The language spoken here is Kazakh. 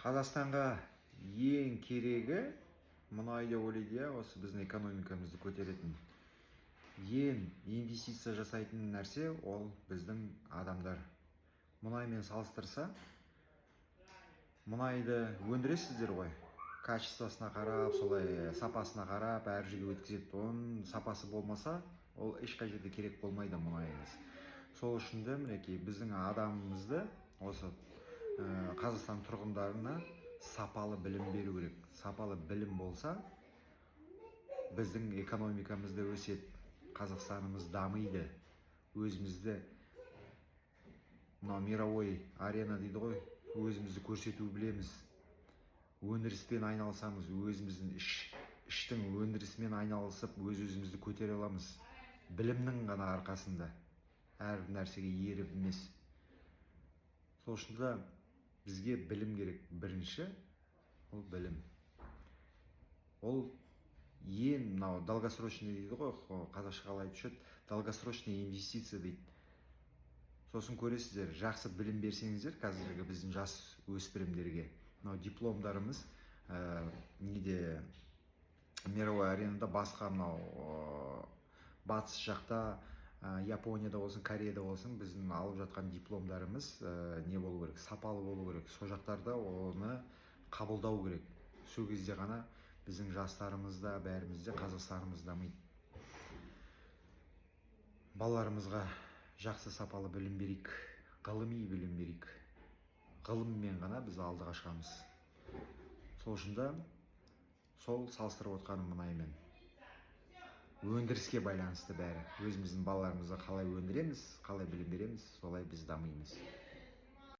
Қазақстанға ең керегі мұнай деп ойлайды, осы біздің экономикамызды көтеретін. Ең инвестиция жасайтын нәрсе ол біздің адамдар. Мұнаймен салыстырса, мұнайды өндіресіздер ғой. Качествосына қарап, солай сапасына қарап, әр жерге өткізеді. Оның сапасы болмаса, ол ешқай жерде керек болмайды мұнайымыз. Сол үшін де мінекей біздің адамымызды осы Қазақстан тұрғындарына сапалы білім беру керек. Сапалы білім болса, біздің экономикамызда өседі, Қазақстанымыз дамиды, өзімізді мировой арена дейді ғой, өзімізді көрсету білеміз. Өндіріспен айналысамыз, өзіміздің іштің өндірісімен айналысып, өзімізді көтере аламыз. Білімнің ғана арқасында, әр нәрсеге еріп емес. Сол үшін де бізге білім керек. Бірінші, ол білім. Ол ең мынау долгосрочный дейді ғой, қазақша қалай түседі, долгосрочный инвестиция дейді. Сосын көресіздер, жақсы білім берсеңіздер, қазіргі біздің жас өспірімдерге, мынау дипломдарымыз неде мировой аренада басқа мынау батыс жақта, Японияда болсын, Кореяда болсын, біздің алып жатқан дипломдарымыз не болу керек, сапалы болу керек. Сол жақтарда оны қабылдау керек. Сол кезде ғана біздің жастарымызда, бәрімізде Қазақстанымыз дамиды. Балаларымызға жақсы сапалы білім берейік, ғылыми білім берейік. Ғылыммен ғана біз алдыға шығамыз. Сол үшін де сол салыстырып отқаным мұнаймен. Өндіріске байланысты бәрі. Өзіміздің балаларымызға қалай өндіреміз, қалай білім береміз, солай біз дамимыз.